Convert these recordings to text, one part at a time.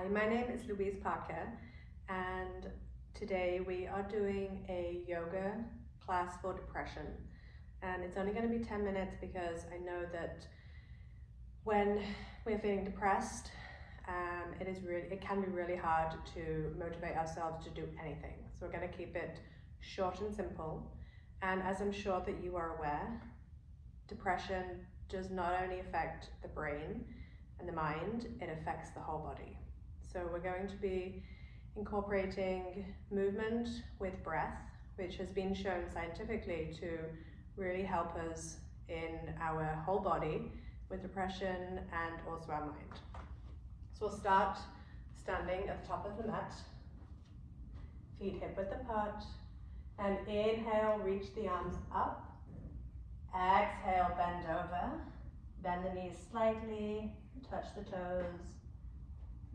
Hi, my name is Louise Parker, and today we are doing a yoga class for depression. And it's only going to be 10 minutes because I know that when we're feeling depressed, it can be really hard to motivate ourselves to do anything. So we're going to keep it short and simple. And as I'm sure that you are aware, depression does not only affect the brain and the mind, it affects the whole body. So we're going to be incorporating movement with breath, which has been shown scientifically to really help us in our whole body with depression and also our mind. So we'll start standing at the top of the mat, feet hip width apart, and inhale, reach the arms up. Exhale, bend over, bend the knees slightly, touch the toes.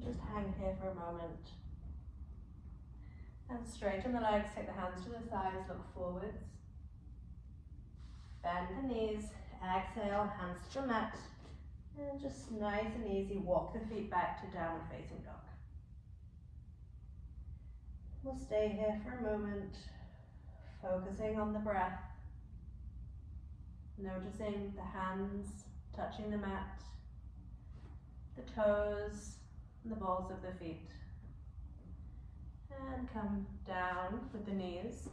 Just hang here for a moment. And straighten the legs, take the hands to the thighs, look forwards. Bend the knees, exhale, hands to the mat. And just nice and easy, walk the feet back to downward facing dog. We'll stay here for a moment, focusing on the breath. Noticing the hands touching the mat, the toes, and the balls of the feet. And come down with the knees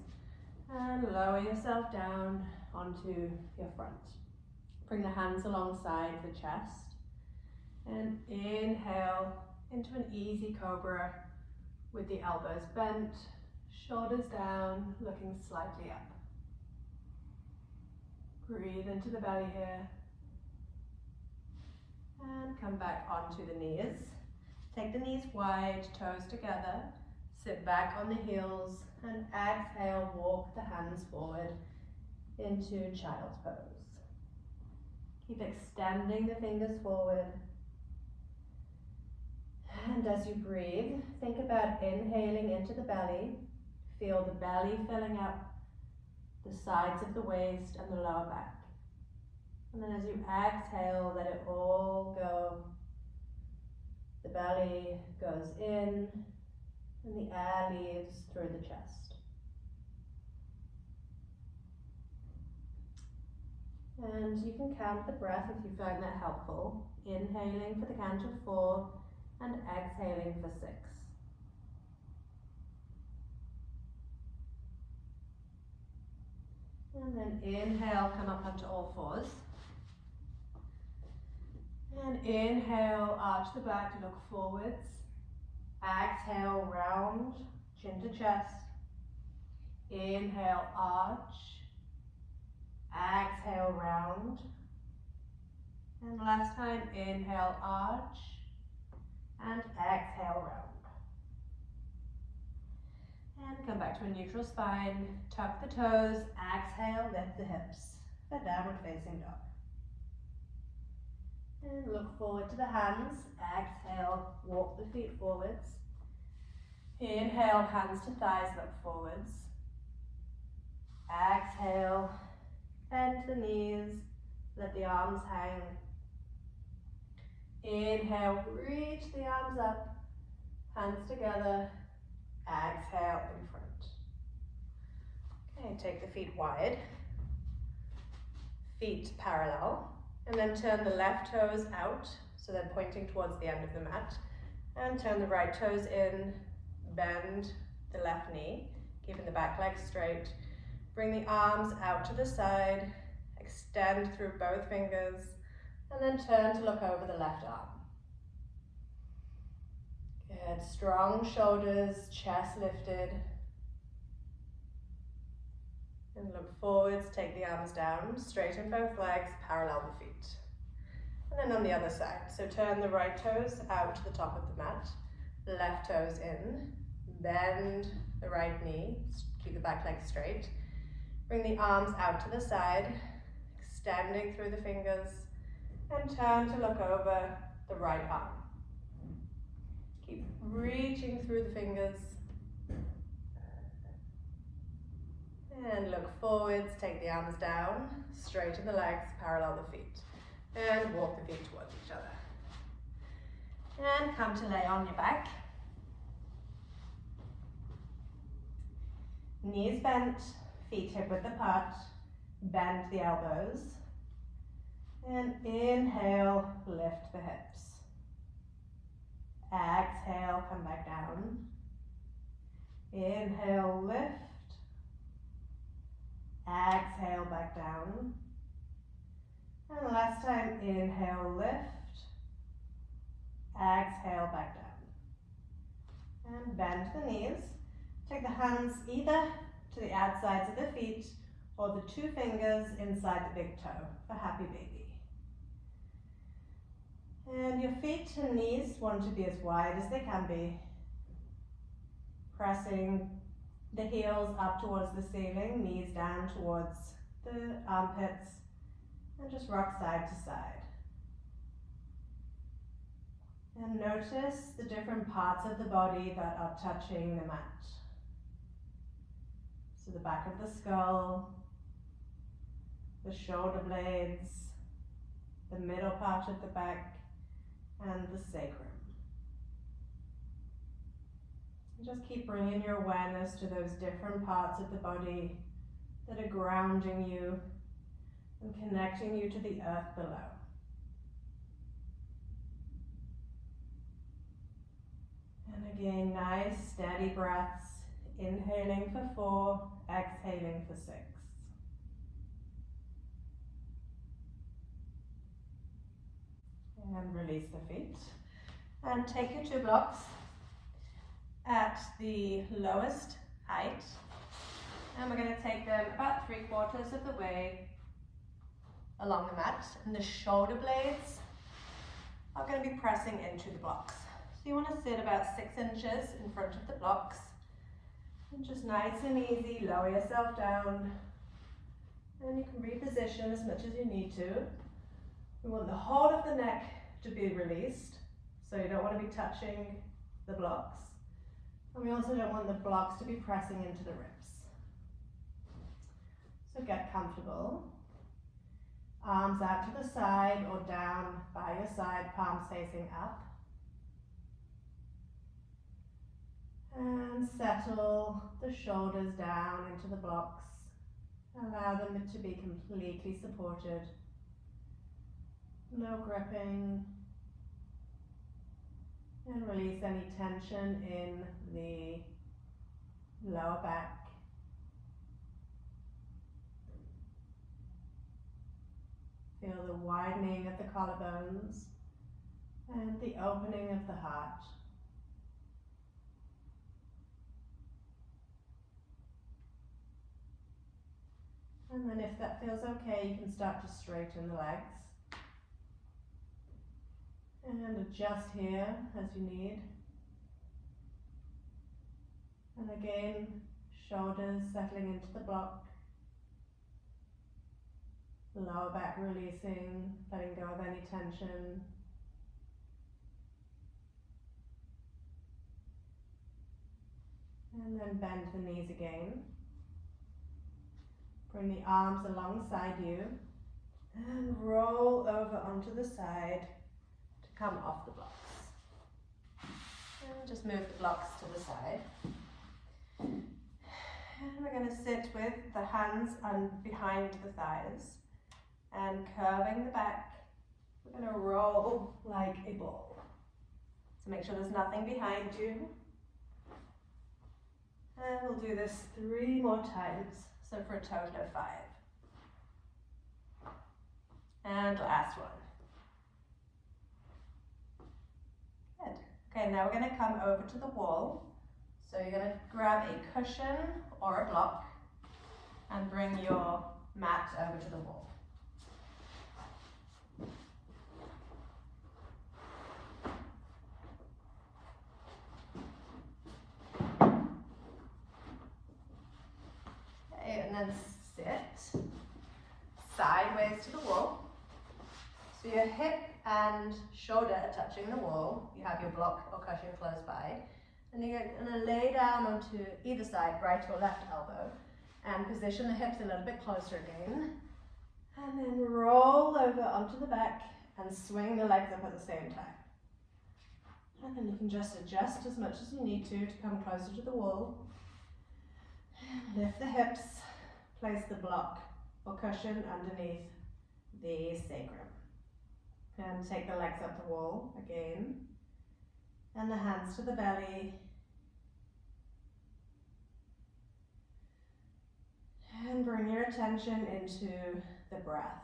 and lower yourself down onto your front. Bring the hands alongside the chest and inhale into an easy cobra with the elbows bent, shoulders down, looking slightly up. Breathe into the belly here. And come back onto the knees. Take the knees wide, toes together. Sit back on the heels and exhale, walk the hands forward into child's pose. Keep extending the fingers forward. And as you breathe, think about inhaling into the belly. Feel the belly filling up the sides of the waist and the lower back. And then as you exhale, let it all go. The belly goes in and the air leaves through the chest. And you can count the breath if you find that helpful. Inhaling for the count of 4 and exhaling for 6. And then inhale, come up onto all fours. And inhale, arch the back, look forwards. Exhale, round, chin to chest. Inhale, arch. Exhale, round. And last time, inhale, arch. And exhale, round. And come back to a neutral spine. Tuck the toes. Exhale, lift the hips. For downward facing dog. And look forward to the hands. Exhale, walk the feet forwards. Inhale, hands to thighs, look forwards. Exhale, bend the knees, let the arms hang. Inhale, reach the arms up, hands together. Exhale, in front. Okay, take the feet wide, feet parallel. And then turn the left toes out, so they're pointing towards the end of the mat. And turn the right toes in, bend the left knee, keeping the back leg straight. Bring the arms out to the side, extend through both fingers, and then turn to look over the left arm. Good, strong shoulders, chest lifted. And look forwards, take the arms down, straighten both legs, parallel the feet. And then on the other side, so turn the right toes out to the top of the mat, left toes in, bend the right knee, keep the back leg straight. Bring the arms out to the side, extending through the fingers, and turn to look over the right arm. Keep reaching through the fingers. And look forwards, take the arms down, straighten the legs, parallel the feet. And walk the feet towards each other. And come to lay on your back. Knees bent, feet hip width apart, bend the elbows. And inhale, lift the hips. Exhale, come back down. Inhale, lift. Exhale, back down. And last time, inhale, lift. Exhale, back down. And bend the knees. Take the hands either to the outsides of the feet or the 2 fingers inside the big toe for happy baby. And your feet and knees want to be as wide as they can be. Pressing the heels up towards the ceiling, knees down towards the armpits, and just rock side to side. And notice the different parts of the body that are touching the mat. So the back of the skull, the shoulder blades, the middle part of the back, and the sacrum. And just keep bringing your awareness to those different parts of the body that are grounding you and connecting you to the earth below. And again, nice steady breaths, inhaling for 4, exhaling for 6. And release the feet. And take your 2 blocks at the lowest height. And we're going to take them about 3/4 of the way along the mat. And the shoulder blades are going to be pressing into the blocks. So you want to sit about 6 inches in front of the blocks. And just nice and easy, lower yourself down. And you can reposition as much as you need to. We want the whole of the neck to be released, so you don't want to be touching the blocks. And we also don't want the blocks to be pressing into the ribs. So get comfortable. Arms out to the side or down by your side, palms facing up. And settle the shoulders down into the blocks. Allow them to be completely supported. No gripping. And release any tension in the lower back. Feel the widening of the collarbones and the opening of the heart. And then if that feels okay, you can start to straighten the legs. And adjust here as you need. And again, shoulders settling into the block. Lower back releasing, letting go of any tension. And then bend the knees again. Bring the arms alongside you and roll over onto the side to come off the blocks. And just move the blocks to the side. And we're going to sit with the hands behind the thighs and curving the back. We're going to roll like a ball. So make sure there's nothing behind you. And we'll do this 3 more times. So for a total of 5. And last one. Good. Okay, now we're going to come over to the wall. So you're going to grab a cushion or a block and bring your mat over to the wall. And then sit sideways to the wall. So your hip and shoulder are touching the wall. You have your block or cushion close by. And you're going to lay down onto either side, right or left elbow, and position the hips a little bit closer again. And then roll over onto the back and swing the legs up at the same time. And then you can just adjust as much as you need to come closer to the wall. Lift the hips, place the block or cushion underneath the sacrum. And take the legs up the wall again. And the hands to the belly. And bring your attention into the breath.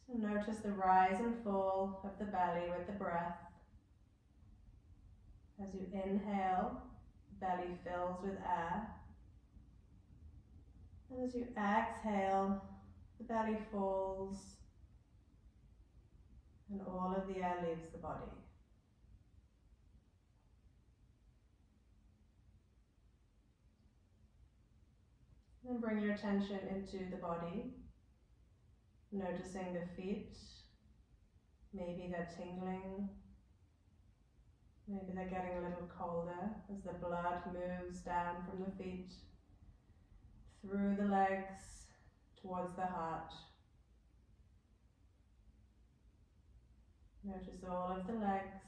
So notice the rise and fall of the belly with the breath. As you inhale, the belly fills with air. And as you exhale, the belly falls and all of the air leaves the body. Then bring your attention into the body, noticing the feet. Maybe they're tingling. Maybe they're getting a little colder as the blood moves down from the feet, through the legs, towards the heart. Notice all of the legs,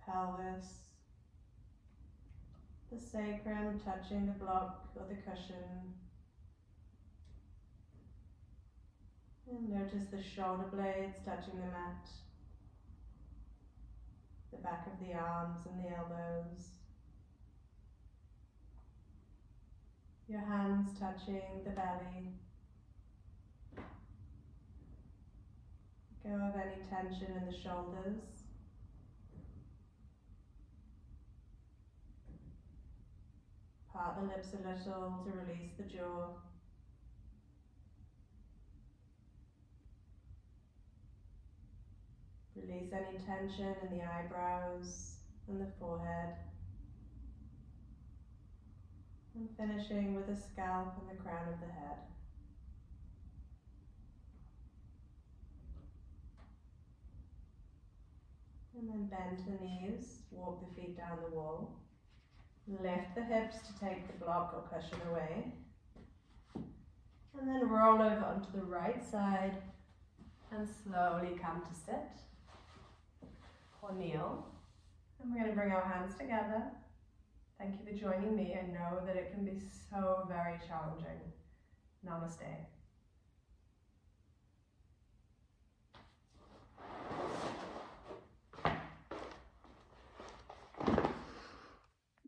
pelvis, the sacrum touching the block or the cushion. And notice the shoulder blades touching the mat, the back of the arms and the elbows. Your hands touching the belly. Go of any tension in the shoulders. Part the lips a little to release the jaw. Release any tension in the eyebrows and the forehead. And finishing with the scalp and the crown of the head. And then bend the knees, walk the feet down the wall. Lift the hips to take the block or cushion away. And then roll over onto the right side and slowly come to sit or kneel. And we're going to bring our hands together. Thank you for joining me. I know that it can be so very challenging. Namaste.